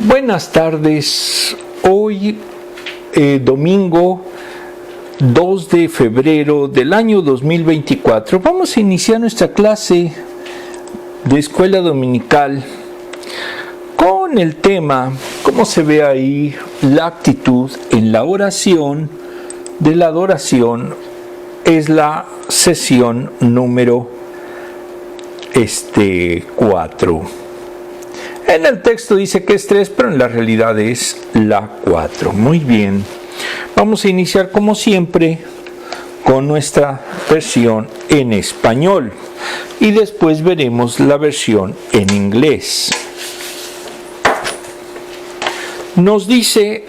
Buenas tardes. Hoy, domingo 2 de febrero del año 2024, vamos a iniciar nuestra clase de escuela dominical con el tema, como se ve ahí, la actitud en la oración de la adoración. Es la sesión número 4. En el texto dice que es 3, pero en la realidad es la 4. Muy bien. Vamos a iniciar como siempre con nuestra versión en español y después veremos la versión en inglés. Nos dice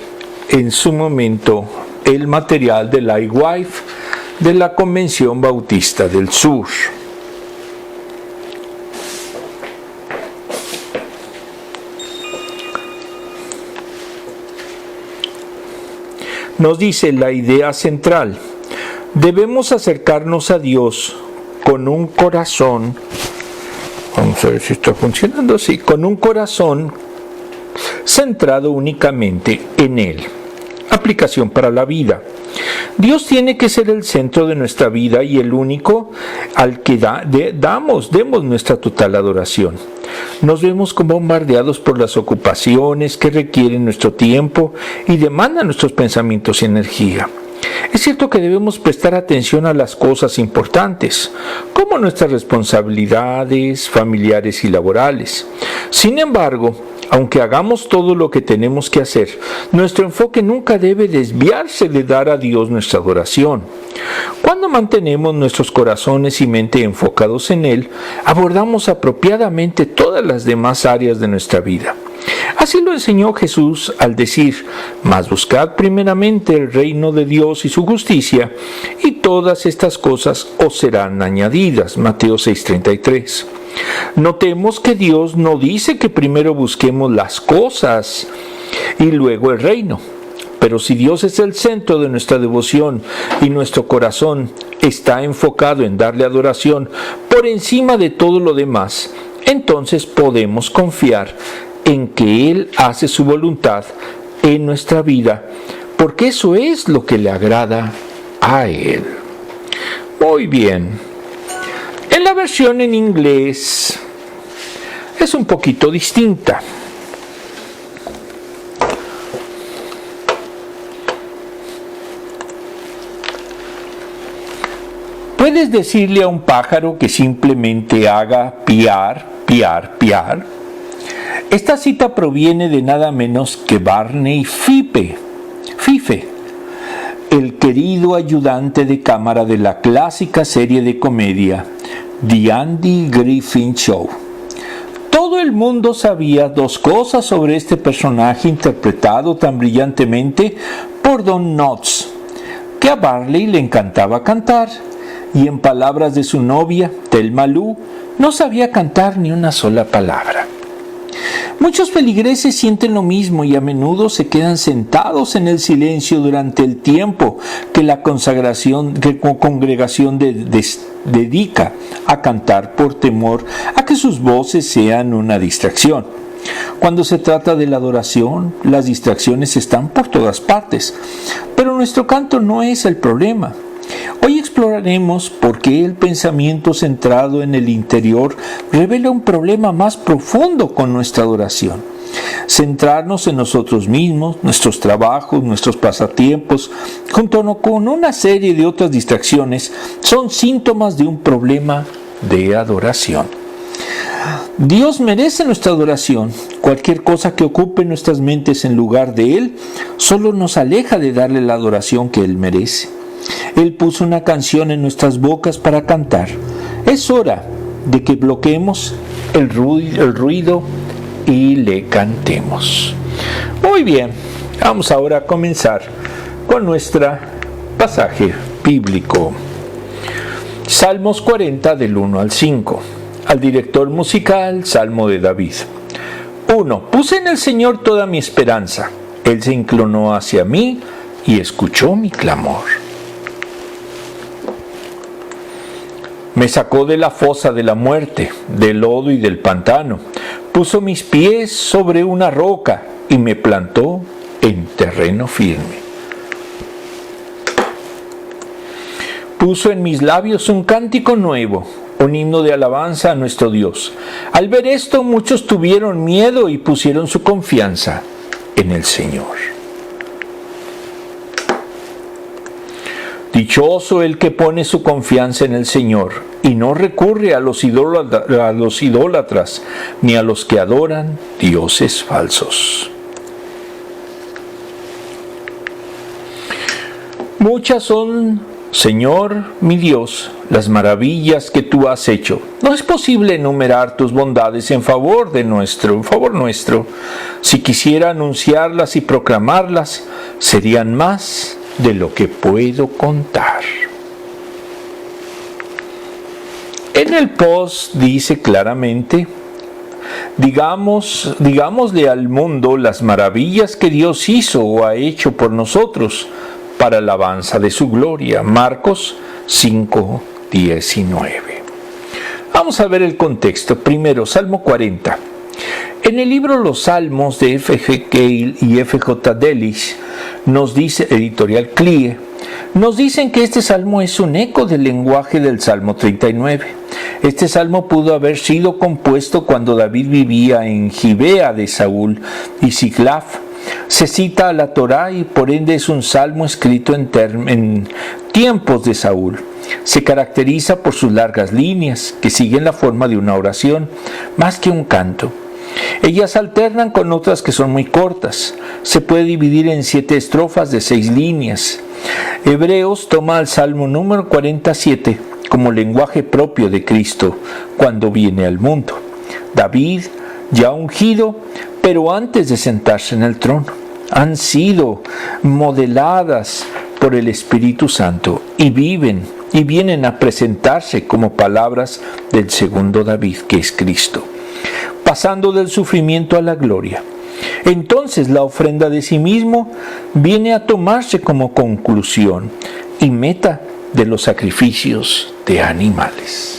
en su momento el material de Lightwave de la Convención Bautista del Sur. Nos dice la idea central: debemos acercarnos a Dios con un corazón, vamos a ver si está funcionando, sí, con un corazón centrado únicamente en Él. Aplicación para la vida. Dios tiene que ser el centro de nuestra vida y el único al que demos nuestra total adoración. Nos vemos como bombardeados por las ocupaciones que requieren nuestro tiempo y demandan nuestros pensamientos y energía. Es cierto que debemos prestar atención a las cosas importantes, como nuestras responsabilidades familiares y laborales. Sin embargo, aunque hagamos todo lo que tenemos que hacer, nuestro enfoque nunca debe desviarse de dar a Dios nuestra adoración. Cuando mantenemos nuestros corazones y mente enfocados en Él, abordamos apropiadamente todas las demás áreas de nuestra vida. Así lo enseñó Jesús al decir: mas buscad primeramente el reino de Dios y su justicia, y todas estas cosas os serán añadidas. Mateo 6:33. Notemos que Dios no dice que primero busquemos las cosas y luego el reino. Pero si Dios es el centro de nuestra devoción y nuestro corazón está enfocado en darle adoración por encima de todo lo demás, entonces podemos confiar en que Él hace su voluntad en nuestra vida, porque eso es lo que le agrada a Él. Muy bien. En la versión en inglés es un poquito distinta. ¿Puedes decirle a un pájaro que simplemente haga piar, piar, piar? Esta cita proviene de nada menos que Barney Fife, el querido ayudante de cámara de la clásica serie de comedia The Andy Griffith Show. Todo el mundo sabía dos cosas sobre este personaje interpretado tan brillantemente por Don Knotts: que a Barney le encantaba cantar, y en palabras de su novia, Thelma Lou, no sabía cantar ni una sola palabra. Muchos feligreses sienten lo mismo y a menudo se quedan sentados en el silencio durante el tiempo que la congregación dedica a cantar por temor a que sus voces sean una distracción. Cuando se trata de la adoración, las distracciones están por todas partes, pero nuestro canto no es el problema. Hoy exploraremos por qué el pensamiento centrado en el interior revela un problema más profundo con nuestra adoración. Centrarnos en nosotros mismos, nuestros trabajos, nuestros pasatiempos, junto con una serie de otras distracciones, son síntomas de un problema de adoración. Dios merece nuestra adoración. Cualquier cosa que ocupe nuestras mentes en lugar de Él solo nos aleja de darle la adoración que Él merece. Él puso una canción en nuestras bocas para cantar. Es hora de que bloqueemos el ruido y le cantemos. Muy bien, vamos ahora a comenzar con nuestro pasaje bíblico. Salmos 40 del 1 al 5. Al director musical, Salmo de David. 1. Puse en el Señor toda mi esperanza. Él se inclinó hacia mí y escuchó mi clamor. Me sacó de la fosa de la muerte, del lodo y del pantano. Puso mis pies sobre una roca y me plantó en terreno firme. Puso en mis labios un cántico nuevo, un himno de alabanza a nuestro Dios. Al ver esto, muchos tuvieron miedo y pusieron su confianza en el Señor. Dichoso el que pone su confianza en el Señor y no recurre a los idólatras ni a los que adoran dioses falsos. Muchas son, Señor mi Dios, las maravillas que tú has hecho. No es posible enumerar tus bondades en favor nuestro. Si quisiera anunciarlas y proclamarlas, serían más de lo que puedo contar. En el post dice claramente: digámosle al mundo las maravillas que Dios hizo o ha hecho por nosotros para alabanza de su gloria. Marcos 5:19. Vamos a ver el contexto. Primero, Salmo 40. En el libro Los Salmos de F.G. Keil y F.J. Delitzsch, nos dice, editorial CLIE, nos dicen que este salmo es un eco del lenguaje del Salmo 39. Este salmo pudo haber sido compuesto cuando David vivía en Gibea de Saúl y Ziklag. Se cita a la Torá y por ende es un salmo escrito en tiempos de Saúl. Se caracteriza por sus largas líneas, que siguen la forma de una oración, más que un canto. Ellas alternan con otras que son muy cortas. Se puede dividir en 7 estrofas de 6 líneas. Hebreos toma el Salmo número 47 como lenguaje propio de Cristo cuando viene al mundo. David, ya ungido, pero antes de sentarse en el trono, han sido modeladas por el Espíritu Santo y vienen a presentarse como palabras del segundo David, que es Cristo, pasando del sufrimiento a la gloria. Entonces la ofrenda de sí mismo viene a tomarse como conclusión y meta de los sacrificios de animales.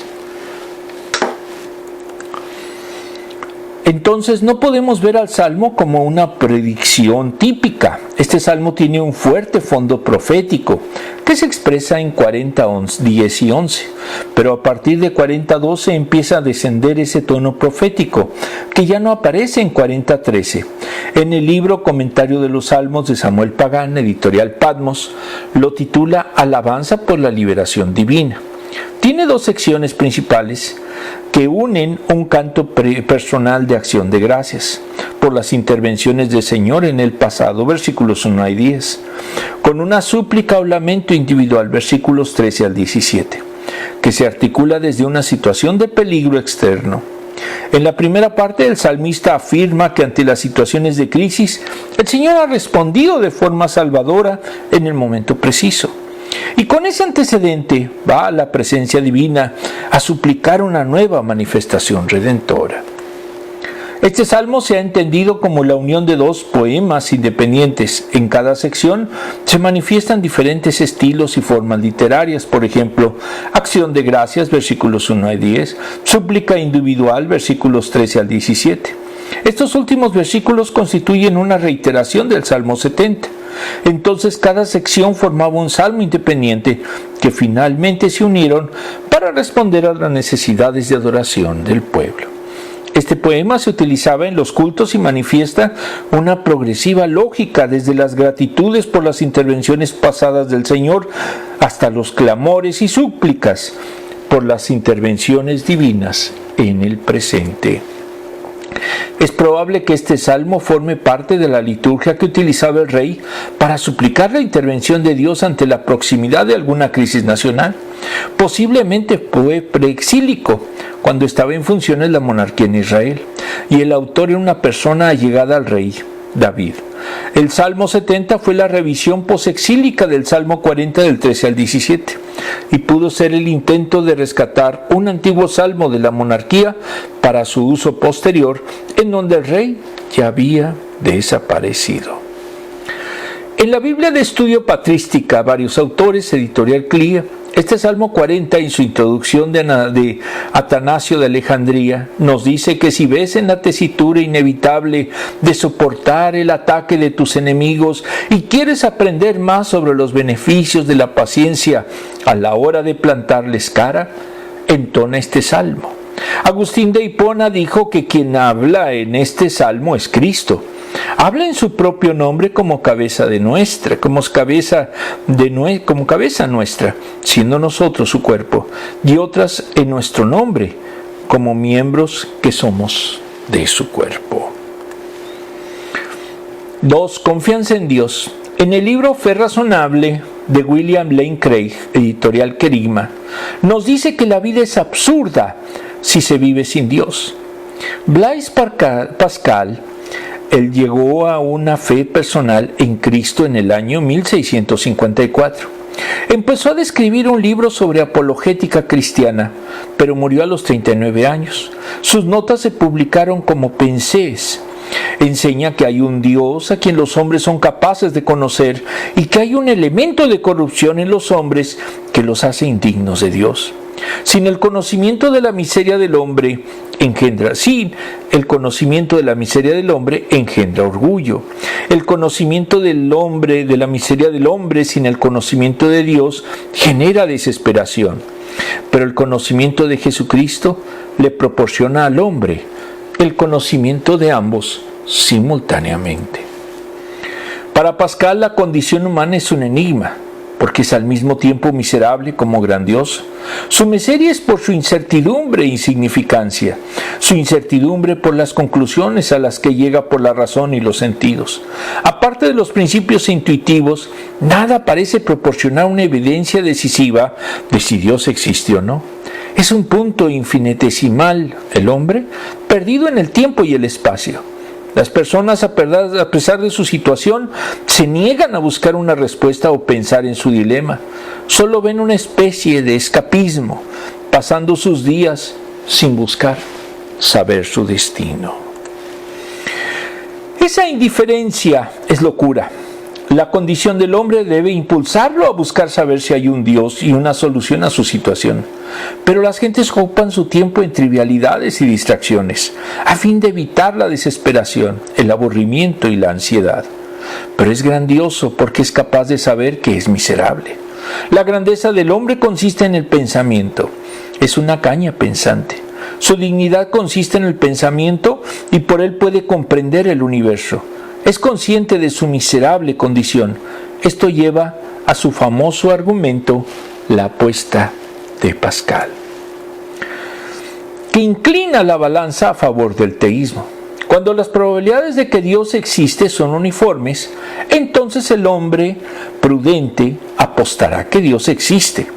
Entonces no podemos ver al Salmo como una predicción típica. Este Salmo tiene un fuerte fondo profético que se expresa en 40:10 y 11, pero a partir de 40:12 empieza a descender ese tono profético que ya no aparece en 40:13. En el libro Comentario de los Salmos de Samuel Pagán, editorial Patmos, lo titula Alabanza por la liberación divina. Tiene 2 secciones principales que unen un canto personal de acción de gracias por las intervenciones del Señor en el pasado, versículos 1 y 10, con una súplica o lamento individual, versículos 13 al 17, que se articula desde una situación de peligro externo. En la primera parte, el salmista afirma que ante las situaciones de crisis, el Señor ha respondido de forma salvadora en el momento preciso. Y con ese antecedente va a la presencia divina a suplicar una nueva manifestación redentora. Este salmo se ha entendido como la unión de 2 poemas independientes. En cada sección se manifiestan diferentes estilos y formas literarias, por ejemplo, acción de gracias, versículos 1 a 10, súplica individual, versículos 13 al 17. Estos últimos versículos constituyen una reiteración del Salmo 70. Entonces cada sección formaba un salmo independiente que finalmente se unieron para responder a las necesidades de adoración del pueblo. Este poema se utilizaba en los cultos y manifiesta una progresiva lógica desde las gratitudes por las intervenciones pasadas del Señor hasta los clamores y súplicas por las intervenciones divinas en el presente. Es probable que este salmo forme parte de la liturgia que utilizaba el rey para suplicar la intervención de Dios ante la proximidad de alguna crisis nacional. Posiblemente fue preexílico, cuando estaba en funciones la monarquía en Israel, y el autor era una persona allegada al rey, David. El Salmo 70 fue la revisión posexílica del Salmo 40 del 13 al 17 y pudo ser el intento de rescatar un antiguo salmo de la monarquía para su uso posterior, en donde el rey ya había desaparecido. En la Biblia de estudio patrística, varios autores, editorial CLIE, este Este Salmo 40, en su introducción de Atanasio de Alejandría, nos dice que si ves en la tesitura inevitable de soportar el ataque de tus enemigos y quieres aprender más sobre los beneficios de la paciencia a la hora de plantarles cara, entona este salmo. Agustín de Hipona dijo que quien habla en este salmo es Cristo. Habla en su propio nombre como cabeza nuestra, siendo nosotros su cuerpo, y otras en nuestro nombre, como miembros que somos de su cuerpo. 2. Confianza en Dios. En el libro Fe Razonable de William Lane Craig, editorial Querigma, nos dice que la vida es absurda si se vive sin Dios. Blaise Pascal, él llegó a una fe personal en Cristo en el año 1654. Empezó a escribir un libro sobre apologética cristiana, pero murió a los 39 años. Sus notas se publicaron como Pensées. Enseña que hay un Dios a quien los hombres son capaces de conocer y que hay un elemento de corrupción en los hombres que los hace indignos de Dios. Sin el conocimiento de la miseria del hombre engendra orgullo. El conocimiento del hombre, de la miseria del hombre sin el conocimiento de Dios, genera desesperación. Pero el conocimiento de Jesucristo le proporciona al hombre el conocimiento de ambos simultáneamente. Para Pascal, la condición humana es un enigma, porque es al mismo tiempo miserable como grandioso. Su miseria es por su incertidumbre e insignificancia, su incertidumbre por las conclusiones a las que llega por la razón y los sentidos. Aparte de los principios intuitivos, nada parece proporcionar una evidencia decisiva de si Dios existe o no. Es un punto infinitesimal, el hombre, perdido en el tiempo y el espacio. Las personas, a pesar de su situación, se niegan a buscar una respuesta o pensar en su dilema. Solo ven una especie de escapismo, pasando sus días sin buscar saber su destino. Esa indiferencia es locura. La condición del hombre debe impulsarlo a buscar saber si hay un Dios y una solución a su situación. Pero las gentes ocupan su tiempo en trivialidades y distracciones, a fin de evitar la desesperación, el aburrimiento y la ansiedad. Pero es grandioso porque es capaz de saber que es miserable. La grandeza del hombre consiste en el pensamiento. Es una caña pensante. Su dignidad consiste en el pensamiento y por él puede comprender el universo. Es consciente de su miserable condición. Esto lleva a su famoso argumento, la apuesta de Pascal, que inclina la balanza a favor del teísmo. Cuando las probabilidades de que Dios existe son uniformes, entonces el hombre prudente apostará que Dios existe.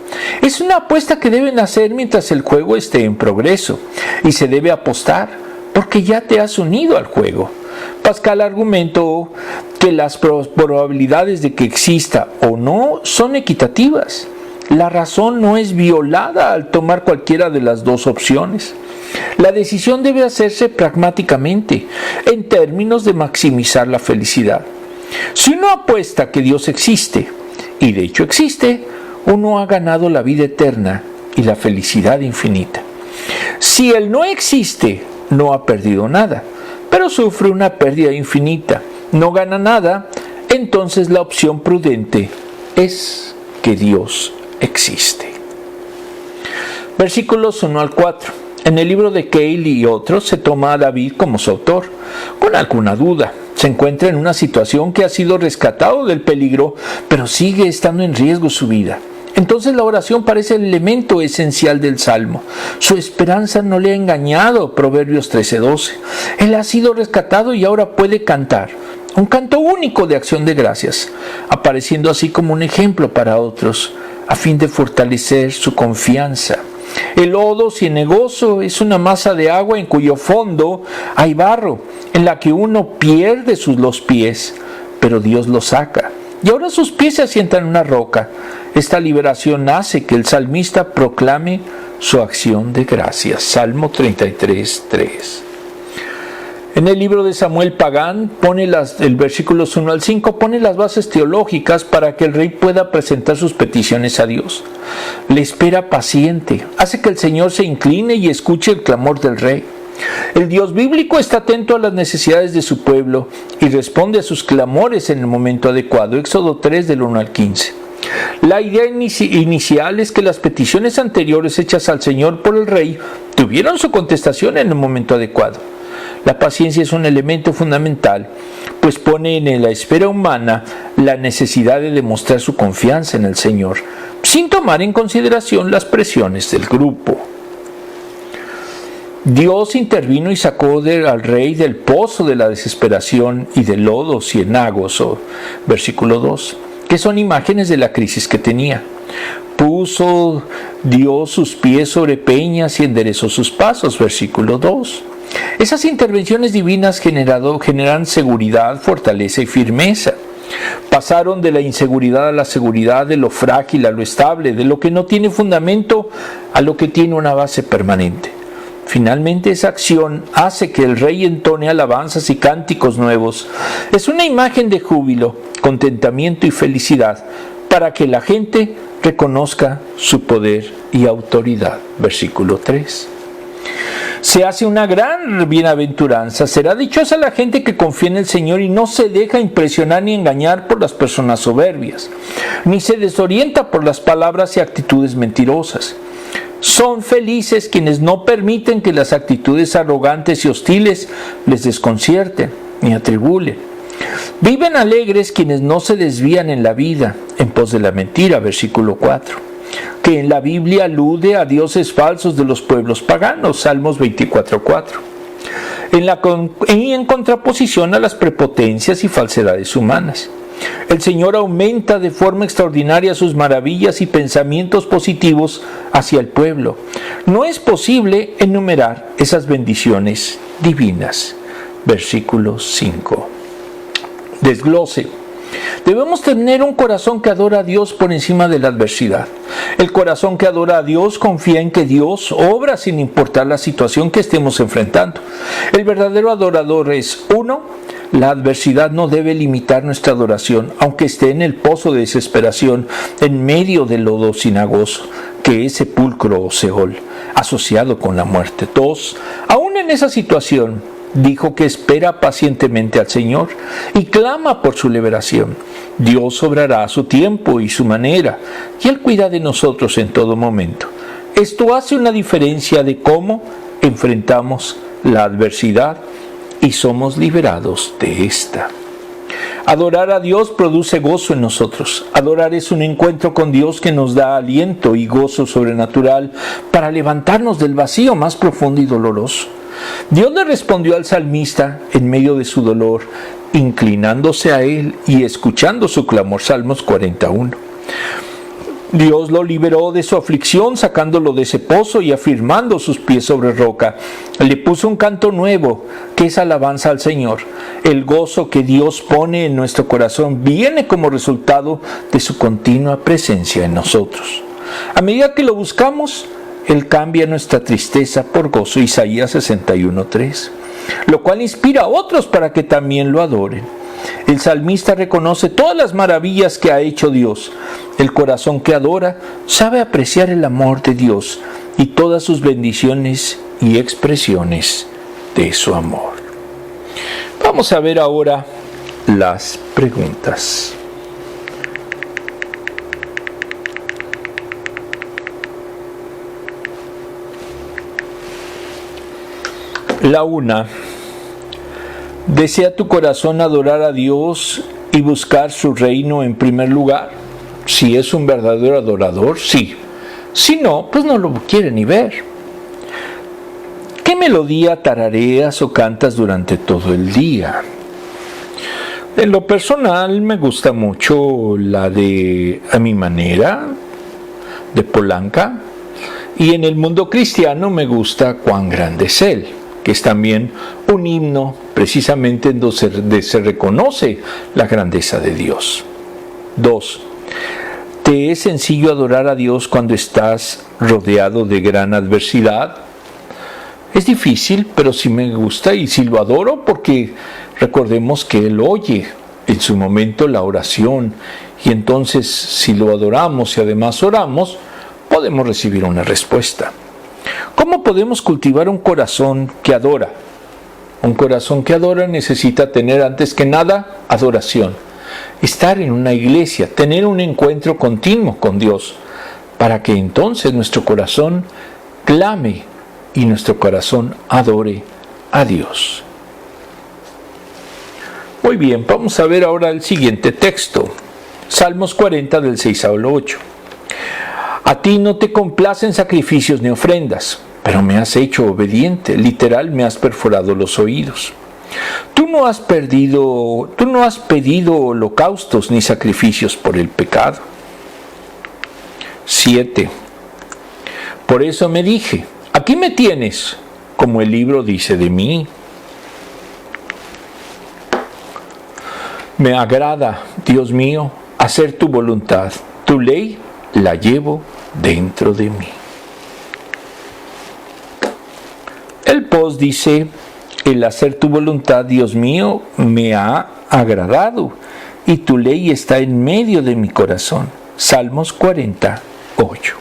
Es una apuesta que deben hacer mientras el juego esté en progreso, y se debe apostar porque ya te has unido al juego. Pascal argumentó que las probabilidades de que exista o no son equitativas. La razón no es violada al tomar cualquiera de las dos opciones. La decisión debe hacerse pragmáticamente, en términos de maximizar la felicidad. Si uno apuesta que Dios existe, y de hecho existe, uno ha ganado la vida eterna y la felicidad infinita. Si Él no existe, no ha perdido nada, pero sufre una pérdida infinita, no gana nada. Entonces la opción prudente es que Dios existe. Versículos 1 al 4. En el libro de Keil y otros se toma a David como su autor, con alguna duda. Se encuentra en una situación que ha sido rescatado del peligro, pero sigue estando en riesgo su vida. Entonces la oración parece el elemento esencial del Salmo. Su esperanza no le ha engañado, Proverbios 13:12. Él ha sido rescatado y ahora puede cantar. Un canto único de acción de gracias, apareciendo así como un ejemplo para otros, a fin de fortalecer su confianza. El lodo cenagoso es una masa de agua en cuyo fondo hay barro, en la que uno pierde los pies, pero Dios los saca. Y ahora sus pies se asientan en una roca. Esta liberación hace que el salmista proclame su acción de gracias. Salmo 33:3. En el libro de Samuel Pagán, el versículos 1 al 5, pone las bases teológicas para que el rey pueda presentar sus peticiones a Dios. Le espera paciente, hace que el Señor se incline y escuche el clamor del rey. El Dios bíblico está atento a las necesidades de su pueblo y responde a sus clamores en el momento adecuado. Éxodo 3 del 1 al 15. La idea inicial es que las peticiones anteriores hechas al Señor por el rey tuvieron su contestación en el momento adecuado. La paciencia es un elemento fundamental, pues pone en la esfera humana la necesidad de demostrar su confianza en el Señor, sin tomar en consideración las presiones del grupo. Dios intervino y sacó al rey del pozo de la desesperación y del lodo cenagoso, versículo 2, que son imágenes de la crisis que tenía. Puso Dios sus pies sobre peñas y enderezó sus pasos, versículo 2. Esas intervenciones divinas generan seguridad, fortaleza y firmeza. Pasaron de la inseguridad a la seguridad, de lo frágil a lo estable, de lo que no tiene fundamento a lo que tiene una base permanente. Finalmente, esa acción hace que el rey entone alabanzas y cánticos nuevos. Es una imagen de júbilo, contentamiento y felicidad para que la gente reconozca su poder y autoridad. Versículo 3. Se hace una gran bienaventuranza. Será dichosa la gente que confía en el Señor y no se deja impresionar ni engañar por las personas soberbias, ni se desorienta por las palabras y actitudes mentirosas. Son felices quienes no permiten que las actitudes arrogantes y hostiles les desconcierten ni atribulen. Viven alegres quienes no se desvían en la vida en pos de la mentira, versículo 4, que en la Biblia alude a dioses falsos de los pueblos paganos, Salmos 24:4, en contraposición a las prepotencias y falsedades humanas. El Señor aumenta de forma extraordinaria sus maravillas y pensamientos positivos hacia el pueblo. No es posible enumerar esas bendiciones divinas. Versículo 5. Desglose. Debemos tener un corazón que adora a Dios por encima de la adversidad. El corazón que adora a Dios confía en que Dios obra sin importar la situación que estemos enfrentando. El verdadero adorador es: 1. La adversidad no debe limitar nuestra adoración, aunque esté en el pozo de desesperación, en medio del lodo cenagoso, que es sepulcro o Seol, asociado con la muerte. 2. Aún en esa situación, dijo que espera pacientemente al Señor y clama por su liberación. Dios obrará a su tiempo y su manera, y Él cuida de nosotros en todo momento. Esto hace una diferencia de cómo enfrentamos la adversidad y somos liberados de esta. Adorar a Dios produce gozo en nosotros. Adorar es un encuentro con Dios que nos da aliento y gozo sobrenatural para levantarnos del vacío más profundo y doloroso. Dios le respondió al salmista en medio de su dolor, inclinándose a él y escuchando su clamor. Salmos 41. Dios lo liberó de su aflicción, sacándolo de ese pozo y afirmando sus pies sobre roca. Le puso un canto nuevo, que es alabanza al Señor. El gozo que Dios pone en nuestro corazón viene como resultado de su continua presencia en nosotros. A medida que lo buscamos, Él cambia nuestra tristeza por gozo. Isaías 61:3, lo cual inspira a otros para que también lo adoren. El salmista reconoce todas las maravillas que ha hecho Dios. El corazón que adora sabe apreciar el amor de Dios y todas sus bendiciones y expresiones de su amor. Vamos a ver ahora las preguntas. La 1. ¿Desea tu corazón adorar a Dios y buscar su reino en primer lugar? Si es un verdadero adorador, sí. Si no, pues no lo quiere ni ver. ¿Qué melodía tarareas o cantas durante todo el día? En lo personal me gusta mucho la de A mi manera, de Polanca. Y en el mundo cristiano me gusta Cuán grande es Él, que es también un himno precisamente en donde se reconoce la grandeza de Dios. 2. ¿Te es sencillo adorar a Dios cuando estás rodeado de gran adversidad? Es difícil, pero sí me gusta y sí lo adoro porque recordemos que Él oye en su momento la oración y entonces si lo adoramos y además oramos, podemos recibir una respuesta. ¿Cómo podemos cultivar un corazón que adora? Un corazón que adora necesita tener antes que nada adoración. Estar en una iglesia, tener un encuentro continuo con Dios, para que entonces nuestro corazón clame y nuestro corazón adore a Dios. Muy bien, vamos a ver ahora el siguiente texto. Salmos 40 del 6 al 8. A ti no te complacen sacrificios ni ofrendas, pero me has hecho obediente, literal me has perforado los oídos. Tú no has pedido holocaustos ni sacrificios por el pecado. 7. Por eso me dije, aquí me tienes, como el libro dice de mí. Me agrada, Dios mío, hacer tu voluntad. Tu ley la llevo dentro de mí. El post dice, el hacer tu voluntad, Dios mío, me ha agradado y tu ley está en medio de mi corazón. Salmos 48.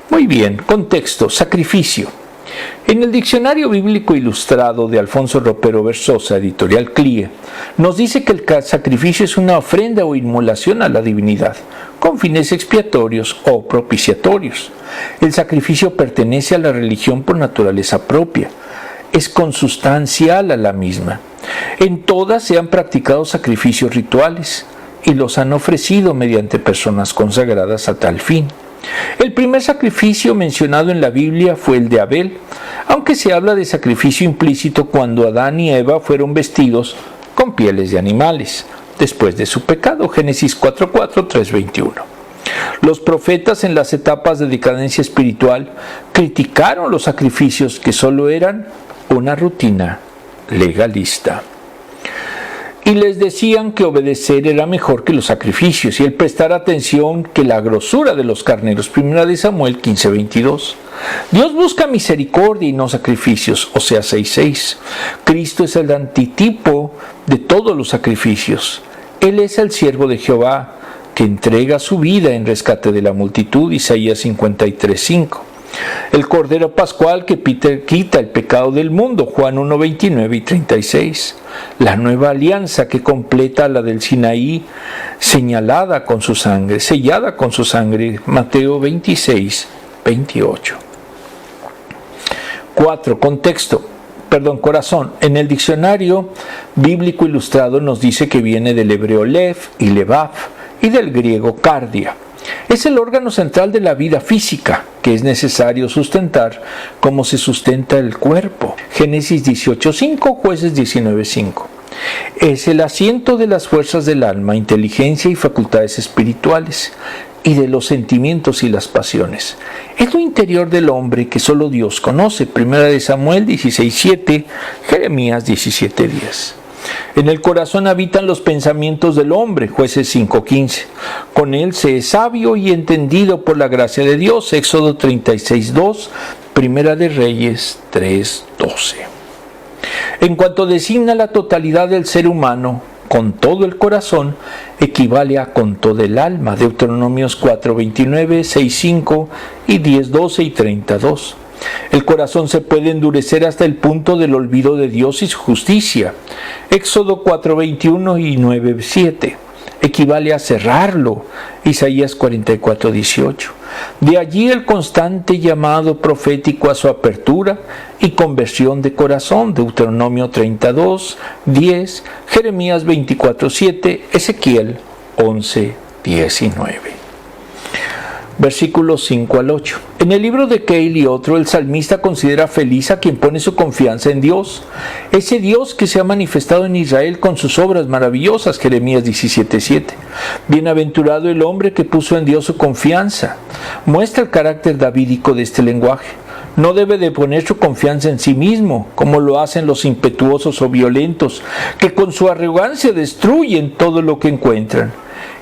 Muy bien, contexto, sacrificio. En el Diccionario Bíblico Ilustrado de Alfonso Ropero Versosa, editorial CLIE, nos dice que el sacrificio es una ofrenda o inmolación a la divinidad, con fines expiatorios o propiciatorios. El sacrificio pertenece a la religión por naturaleza propia, es consustancial a la misma. En todas se han practicado sacrificios rituales y los han ofrecido mediante personas consagradas a tal fin. El primer sacrificio mencionado en la Biblia fue el de Abel, aunque se habla de sacrificio implícito cuando Adán y Eva fueron vestidos con pieles de animales, después de su pecado, Génesis 4:4, 3:21. Los profetas en las etapas de decadencia espiritual criticaron los sacrificios que solo eran una rutina legalista. Y les decían que obedecer era mejor que los sacrificios y el prestar atención que la grosura de los carneros. 1 de Samuel 15:22. Dios busca misericordia y no sacrificios, Oseas 6:6. Cristo es el antitipo de todos los sacrificios. Él es el siervo de Jehová que entrega su vida en rescate de la multitud, Isaías 53:5. El Cordero Pascual que quita el pecado del mundo, Juan 1:29 y 36. La nueva alianza que completa la del Sinaí, sellada con su sangre, Mateo 26:28. 4. Corazón. En el Diccionario Bíblico Ilustrado nos dice que viene del hebreo lev y levav y del griego cardia. Es el órgano central de la vida física que es necesario sustentar como se sustenta el cuerpo. Génesis 18:5, Jueces 19:5. Es el asiento de las fuerzas del alma, inteligencia y facultades espirituales, y de los sentimientos y las pasiones. Es lo interior del hombre que solo Dios conoce. 1 de Samuel 16:7, Jeremías 17:10. En el corazón habitan los pensamientos del hombre, Jueces 5:15. Con él se es sabio y entendido por la gracia de Dios, Éxodo 36:2, Primera de Reyes 3:12. En cuanto designa la totalidad del ser humano, con todo el corazón, equivale a con todo el alma, Deuteronomios 4:29, 6:5 y 10:12 y 30:2. El corazón se puede endurecer hasta el punto del olvido de Dios y su justicia. Éxodo 4:21 y 9:7. Equivale a cerrarlo. Isaías 44:18. De allí el constante llamado profético a su apertura y conversión de corazón. Deuteronomio 32:10, Jeremías 24:7, Ezequiel 11:19. Versículos 5 al 8. En el libro de Keil y otro, el salmista considera feliz a quien pone su confianza en Dios, ese Dios que se ha manifestado en Israel con sus obras maravillosas, Jeremías 17:7. Bienaventurado el hombre que puso en Dios su confianza. Muestra el carácter davídico de este lenguaje. No debe de poner su confianza en sí mismo, como lo hacen los impetuosos o violentos, que con su arrogancia destruyen todo lo que encuentran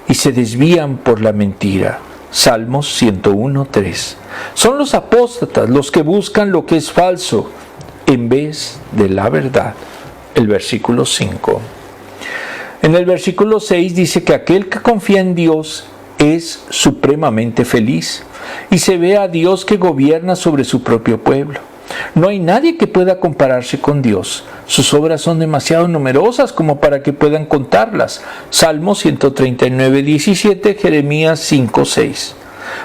y se desvían por la mentira. Salmos 101:3. Son los apóstatas los que buscan lo que es falso en vez de la verdad. El versículo 5. En el versículo 6 dice que aquel que confía en Dios es supremamente feliz y se ve a Dios que gobierna sobre su propio pueblo. No hay nadie que pueda compararse con Dios. Sus obras son demasiado numerosas como para que puedan contarlas. Salmo 139, 17, Jeremías 5, 6.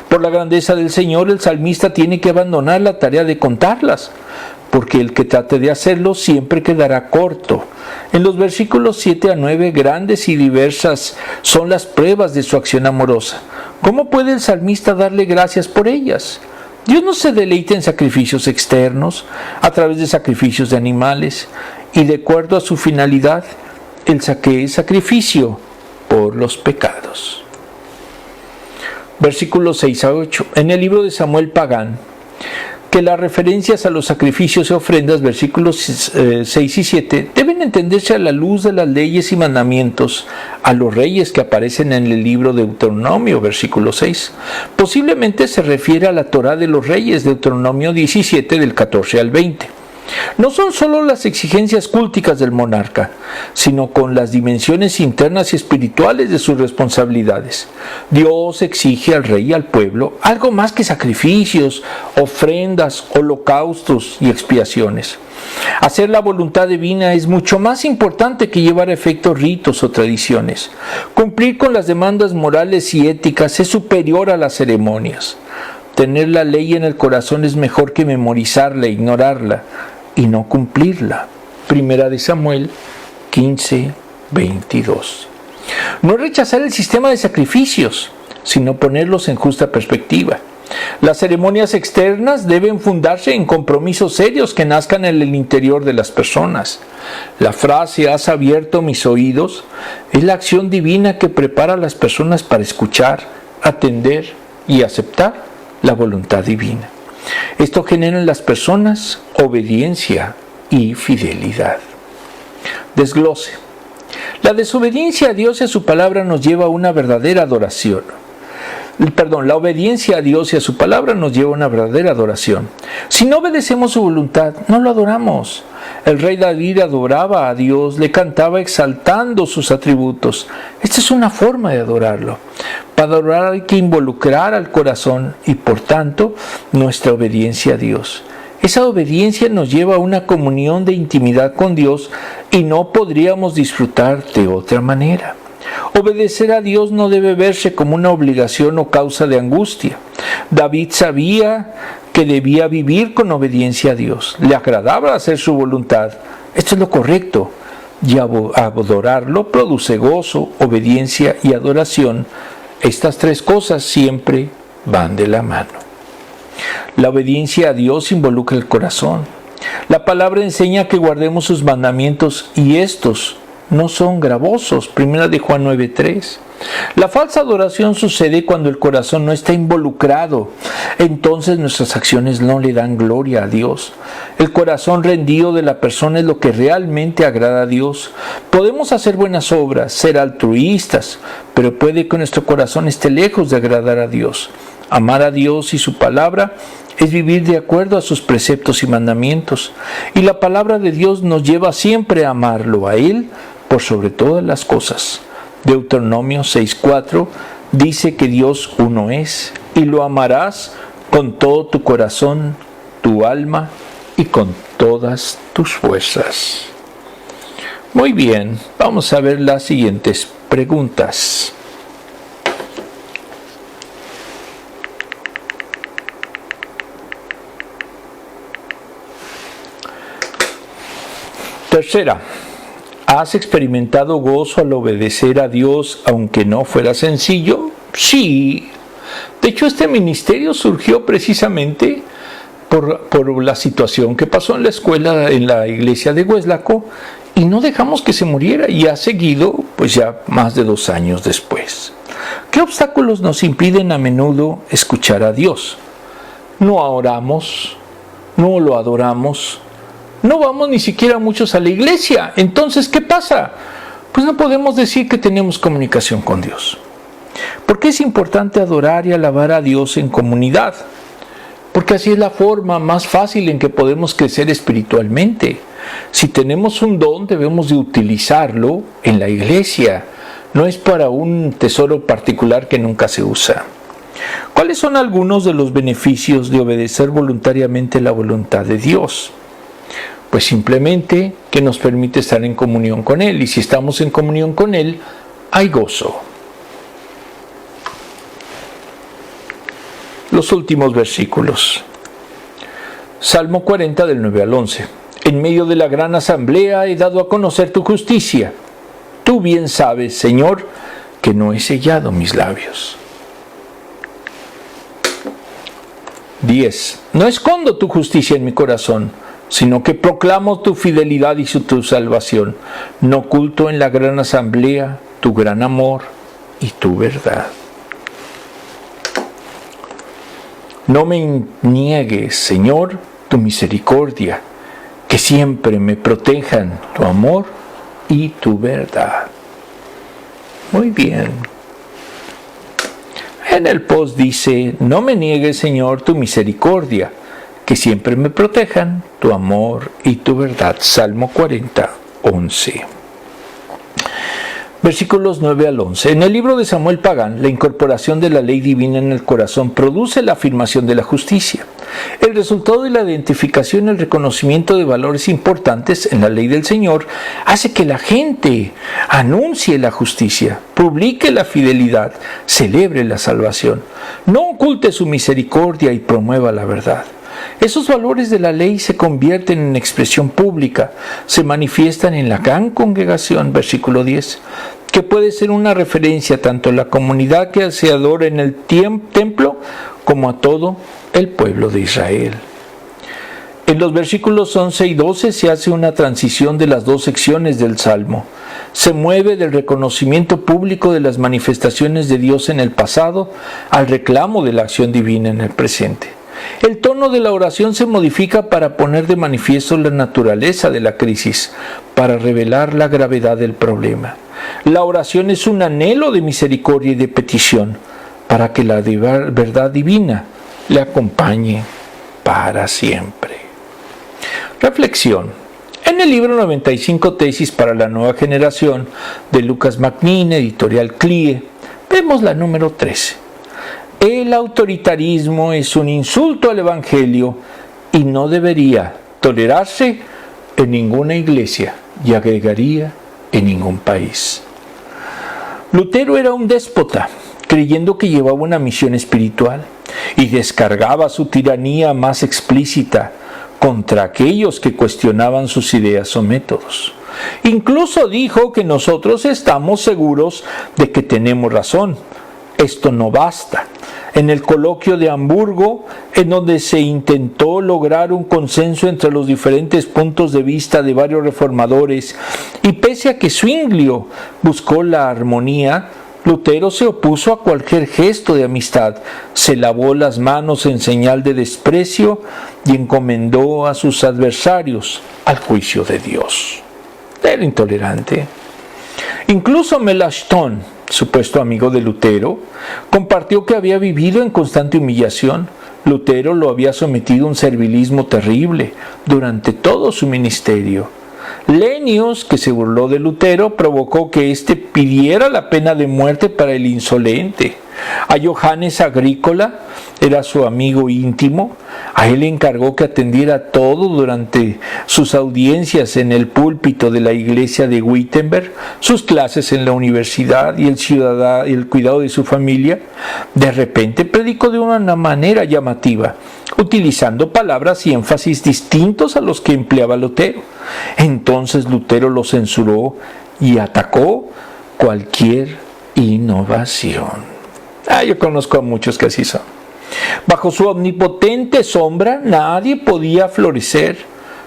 Por la grandeza del Señor, el salmista tiene que abandonar la tarea de contarlas, porque el que trate de hacerlo siempre quedará corto. En los versículos 7 a 9, grandes y diversas son las pruebas de su acción amorosa. ¿Cómo puede el salmista darle gracias por ellas? Dios no se deleita en sacrificios externos, a través de sacrificios de animales, y de acuerdo a su finalidad, el sacrificio por los pecados. Versículos 6 a 8. En el libro de Samuel Pagán, que las referencias a los sacrificios y ofrendas, versículos 6 y 7, deben entenderse a la luz de las leyes y mandamientos a los reyes que aparecen en el libro de Deuteronomio, versículo 6. Posiblemente se refiere a la Torá de los reyes, Deuteronomio 17, del 14 al 20. No son solo las exigencias culticas del monarca, sino con las dimensiones internas y espirituales de sus responsabilidades. Dios exige al rey y al pueblo algo más que sacrificios, ofrendas, holocaustos y expiaciones. Hacer la voluntad divina es mucho más importante que llevar a efecto ritos o tradiciones. Cumplir con las demandas morales y éticas es superior a las ceremonias. Tener la ley en el corazón es mejor que memorizarla e ignorarla y no cumplirla. Primera de Samuel 15, 22. No es rechazar el sistema de sacrificios, sino ponerlos en justa perspectiva. Las ceremonias externas deben fundarse en compromisos serios que nazcan en el interior de las personas. La frase "has abierto mis oídos" es la acción divina que prepara a las personas para escuchar, atender y aceptar la voluntad divina. Esto genera en las personas obediencia y fidelidad. Desglose. La desobediencia a Dios y a su palabra nos lleva a una verdadera adoración. La obediencia a Dios y a su palabra nos lleva a una verdadera adoración. Si no obedecemos su voluntad, no lo adoramos. El rey David adoraba a Dios, le cantaba exaltando sus atributos. Esta es una forma de adorarlo. Para adorar hay que involucrar al corazón y, por tanto, nuestra obediencia a Dios. Esa obediencia nos lleva a una comunión de intimidad con Dios y no podríamos disfrutar de otra manera. Obedecer a Dios no debe verse como una obligación o causa de angustia. David sabía que debía vivir con obediencia a Dios. Le agradaba hacer su voluntad. Esto es lo correcto. Y adorarlo produce gozo, obediencia y adoración. Estas tres cosas siempre van de la mano. La obediencia a Dios involucra el corazón. La palabra enseña que guardemos sus mandamientos y estos no son gravosos. Primera de Juan 9:3. La falsa adoración sucede cuando el corazón no está involucrado. Entonces nuestras acciones no le dan gloria a Dios. El corazón rendido de la persona es lo que realmente agrada a Dios. Podemos hacer buenas obras, ser altruistas, pero puede que nuestro corazón esté lejos de agradar a Dios. Amar a Dios y su palabra es vivir de acuerdo a sus preceptos y mandamientos. Y la palabra de Dios nos lleva siempre a amarlo a Él por sobre todas las cosas. Deuteronomio 6:4 dice que Dios uno es y lo amarás con todo tu corazón, tu alma y con todas tus fuerzas. Muy bien, vamos a ver las siguientes preguntas. Tercera, ¿has experimentado gozo al obedecer a Dios aunque no fuera sencillo? Sí. De hecho, este ministerio surgió precisamente por la situación que pasó en la escuela, en la iglesia de Hueslaco, y no dejamos que se muriera, y ha seguido pues ya más de 2 años después. ¿Qué obstáculos nos impiden a menudo escuchar a Dios? No oramos, no lo adoramos, no vamos ni siquiera muchos a la iglesia. Entonces, ¿qué pasa? Pues no podemos decir que tenemos comunicación con Dios. ¿Por qué es importante adorar y alabar a Dios en comunidad? porque así es la forma más fácil en que podemos crecer espiritualmente. Si tenemos un don, debemos de utilizarlo en la iglesia. No es para un tesoro particular que nunca se usa. ¿Cuáles son algunos de los beneficios de obedecer voluntariamente la voluntad de Dios? Pues simplemente que nos permite estar en comunión con Él, y si estamos en comunión con Él, hay gozo. Los últimos versículos. Salmo 40 del 9 al 11. En medio de la gran asamblea he dado a conocer tu justicia. Tú bien sabes, Señor, que no he sellado mis labios. 10. No escondo tu justicia en mi corazón, sino que proclamo tu fidelidad y tu salvación. No oculto en la gran asamblea tu gran amor y tu verdad. No me niegues, Señor, tu misericordia, que siempre me protejan tu amor y tu verdad. Muy bien. En el post dice, no me niegues, Señor, tu misericordia, que siempre me protejan tu amor y tu verdad. Salmo 40, 11. Versículos 9 al 11. En el libro de Samuel Pagán, la incorporación de la ley divina en el corazón produce la afirmación de la justicia. El resultado de la identificación y el reconocimiento de valores importantes en la ley del Señor hace que la gente anuncie la justicia, publique la fidelidad, celebre la salvación, no oculte su misericordia y promueva la verdad. Esos valores de la ley se convierten en expresión pública, se manifiestan en la gran congregación, versículo 10, que puede ser una referencia tanto a la comunidad que se adora en el templo como a todo el pueblo de Israel. En los versículos 11 y 12 se hace una transición de las dos secciones del Salmo. Se mueve del reconocimiento público de las manifestaciones de Dios en el pasado al reclamo de la acción divina en el presente. El tono de la oración se modifica para poner de manifiesto la naturaleza de la crisis, para revelar la gravedad del problema. La oración es un anhelo de misericordia y de petición, para que la verdad divina le acompañe para siempre. Reflexión. En el libro 95 Tesis para la Nueva Generación de Lucas McNeen, editorial CLIE, vemos la número 13. El autoritarismo es un insulto al Evangelio y no debería tolerarse en ninguna iglesia, y agregaría en ningún país. Lutero era un déspota, creyendo que llevaba una misión espiritual y descargaba su tiranía más explícita contra aquellos que cuestionaban sus ideas o métodos. Incluso dijo que nosotros estamos seguros de que tenemos razón. Esto no basta. En el coloquio de Hamburgo, en donde se intentó lograr un consenso entre los diferentes puntos de vista de varios reformadores, y pese a que Zwinglio buscó la armonía, Lutero se opuso a cualquier gesto de amistad, se lavó las manos en señal de desprecio y encomendó a sus adversarios al juicio de Dios. Era intolerante. Incluso Melanchthon, supuesto amigo de Lutero, compartió que había vivido en constante humillación. Lutero lo había sometido a un servilismo terrible durante todo su ministerio. Lenius, que se burló de Lutero, provocó que éste pidiera la pena de muerte para el insolente. A Johannes Agrícola, era su amigo íntimo, a él le encargó que atendiera todo durante sus audiencias en el púlpito de la iglesia de Wittenberg, sus clases en la universidad y el cuidado de su familia. De repente predicó de una manera llamativa, utilizando palabras y énfasis distintos a los que empleaba Lutero. Entonces Lutero lo censuró y atacó cualquier innovación. Yo conozco a muchos que así son. Bajo su omnipotente sombra nadie podía florecer,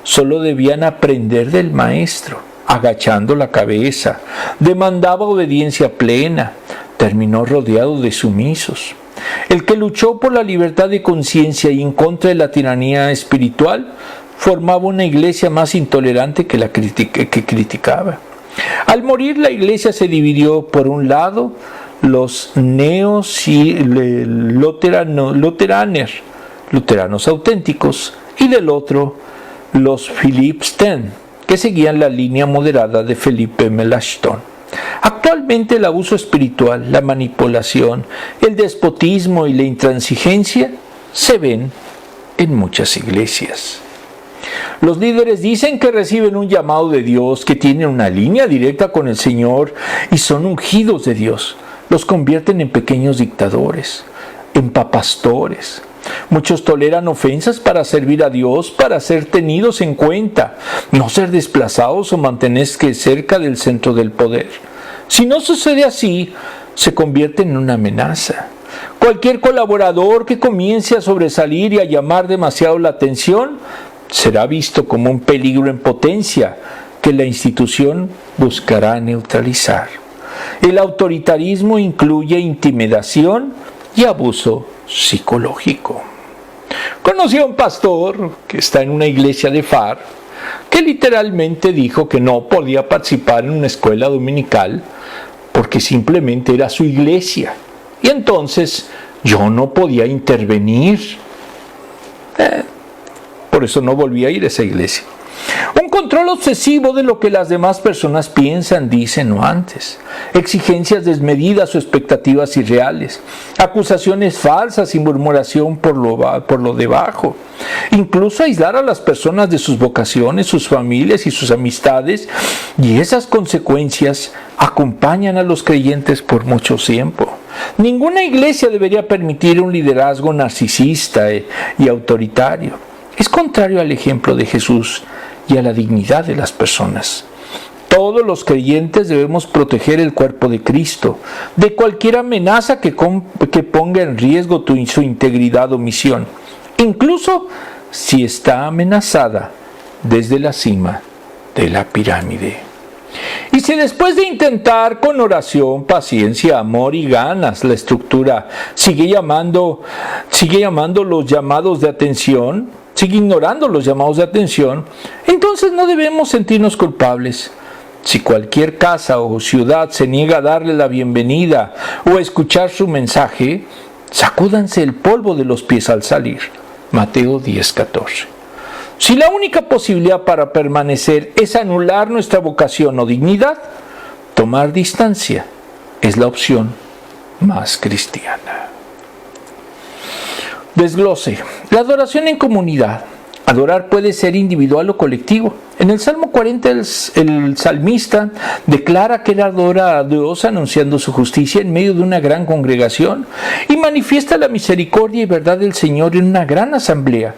solo debían aprender del maestro. Agachando la cabeza, demandaba obediencia plena, terminó rodeado de sumisos. El que luchó por la libertad de conciencia y en contra de la tiranía espiritual, formaba una iglesia más intolerante que la que criticaba. Al morir, la iglesia se dividió: por un lado, los neos y luteraner, luteranos auténticos, y del otro, los Philippsten, que seguían la línea moderada de Felipe Melanchthon. Actualmente el abuso espiritual, la manipulación, el despotismo y la intransigencia se ven en muchas iglesias. Los líderes dicen que reciben un llamado de Dios, que tienen una línea directa con el Señor y son ungidos de Dios. Los convierten en pequeños dictadores, en papastores. Muchos toleran ofensas para servir a Dios, para ser tenidos en cuenta, no ser desplazados o mantenerse cerca del centro del poder. Si no sucede así, se convierte en una amenaza. Cualquier colaborador que comience a sobresalir y a llamar demasiado la atención será visto como un peligro en potencia que la institución buscará neutralizar. El autoritarismo incluye intimidación y abuso psicológico. Conocí a un pastor que está en una iglesia de Far que literalmente dijo que no podía participar en una escuela dominical porque simplemente era su iglesia y entonces yo no podía intervenir. Por eso no volví a ir a esa iglesia. Un control obsesivo de lo que las demás personas piensan, dicen o antes. Exigencias desmedidas o expectativas irreales. Acusaciones falsas y murmuración por lo debajo. Incluso aislar a las personas de sus vocaciones, sus familias y sus amistades. Y esas consecuencias acompañan a los creyentes por mucho tiempo. Ninguna iglesia debería permitir un liderazgo narcisista y autoritario. Es contrario al ejemplo de Jesús y a la dignidad de las personas. Todos los creyentes debemos proteger el cuerpo de Cristo de cualquier amenaza que ponga en riesgo su integridad o misión, incluso si está amenazada desde la cima de la pirámide. Y si después de intentar con oración, paciencia, amor y ganas la estructura sigue ignorando los llamados de atención, entonces no debemos sentirnos culpables. Si cualquier casa o ciudad se niega a darle la bienvenida o a escuchar su mensaje, sacúdanse el polvo de los pies al salir. Mateo 10:14. Si la única posibilidad para permanecer es anular nuestra vocación o dignidad, tomar distancia es la opción más cristiana. Desglose. La adoración en comunidad. Adorar puede ser individual o colectivo. En el Salmo 40 el salmista declara que él adora a Dios anunciando su justicia en medio de una gran congregación y manifiesta la misericordia y verdad del Señor en una gran asamblea.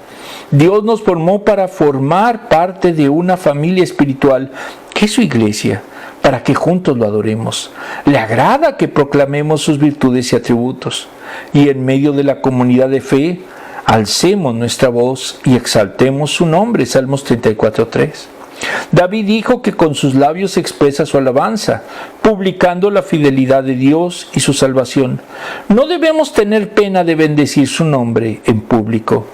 Dios nos formó para formar parte de una familia espiritual que es su iglesia, para que juntos lo adoremos. Le agrada que proclamemos sus virtudes y atributos. Y en medio de la comunidad de fe, alcemos nuestra voz y exaltemos su nombre. Salmos 34:3. David dijo que con sus labios expresa su alabanza, publicando la fidelidad de Dios y su salvación. No debemos tener pena de bendecir su nombre en público.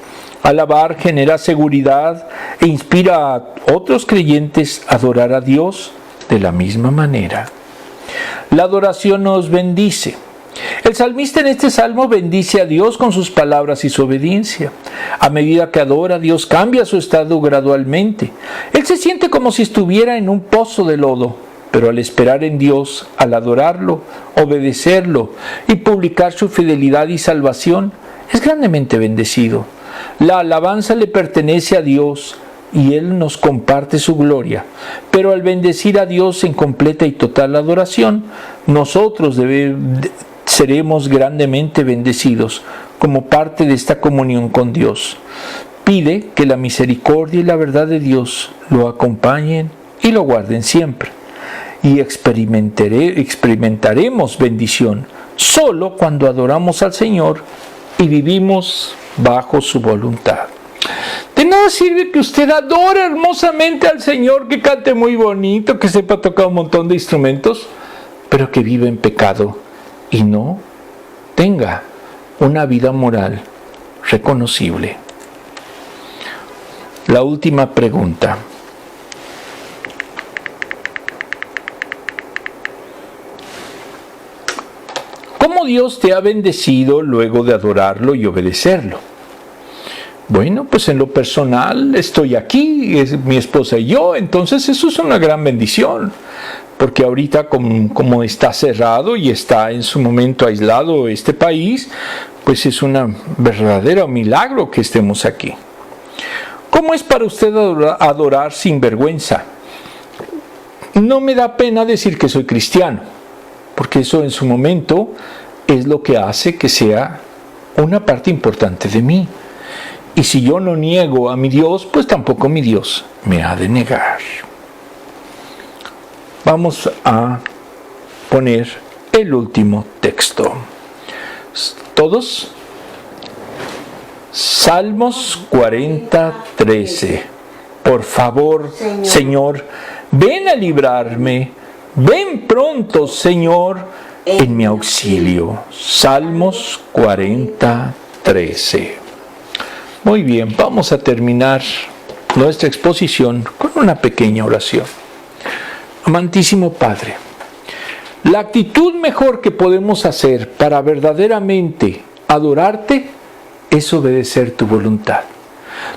Alabar genera seguridad e inspira a otros creyentes a adorar a Dios de la misma manera. La adoración nos bendice. El salmista en este salmo bendice a Dios con sus palabras y su obediencia. A medida que adora, Dios cambia su estado gradualmente. Él se siente como si estuviera en un pozo de lodo, pero al esperar en Dios, al adorarlo, obedecerlo y publicar su fidelidad y salvación, es grandemente bendecido. La alabanza le pertenece a Dios y Él nos comparte su gloria. Pero al bendecir a Dios en completa y total adoración, nosotros seremos grandemente bendecidos como parte de esta comunión con Dios. Pide que la misericordia y la verdad de Dios lo acompañen y lo guarden siempre. Y experimentaremos bendición solo cuando adoramos al Señor y vivimos bajo su voluntad. De nada sirve que usted adore hermosamente al Señor, que cante muy bonito, que sepa tocar un montón de instrumentos, pero que vive en pecado y no tenga una vida moral reconocible. La última pregunta. ¿Cómo Dios te ha bendecido luego de adorarlo y obedecerlo? Bueno, pues en lo personal estoy aquí, es mi esposa y yo, entonces eso es una gran bendición, porque ahorita como está cerrado y está en su momento aislado este país, pues es un verdadero milagro que estemos aquí. ¿Cómo es para usted adorar sin vergüenza? No me da pena decir que soy cristiano, porque eso en su momento es lo que hace que sea una parte importante de mí. Y si yo no niego a mi Dios, pues tampoco mi Dios me ha de negar. Vamos a poner el último texto. ¿Todos? Salmos 40:13. Por favor, Señor, ven a librarme. Ven pronto, Señor, en mi auxilio. Salmos 40:13. Muy bien, vamos a terminar nuestra exposición con una pequeña oración. Amantísimo Padre, la actitud mejor que podemos hacer para verdaderamente adorarte es obedecer tu voluntad.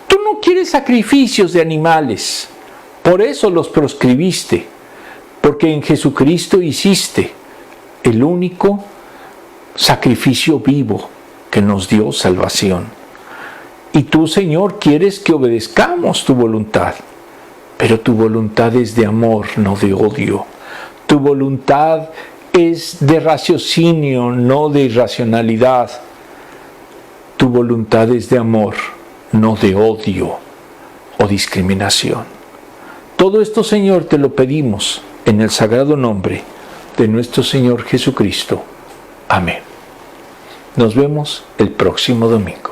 Tú no quieres sacrificios de animales, por eso los proscribiste, porque en Jesucristo hiciste el único sacrificio vivo que nos dio salvación. Y tú, Señor, quieres que obedezcamos tu voluntad, pero tu voluntad es de amor, no de odio. Tu voluntad es de raciocinio, no de irracionalidad. Tu voluntad es de amor, no de odio o discriminación. Todo esto, Señor, te lo pedimos en el sagrado nombre de nuestro Señor Jesucristo. Amén. Nos vemos el próximo domingo.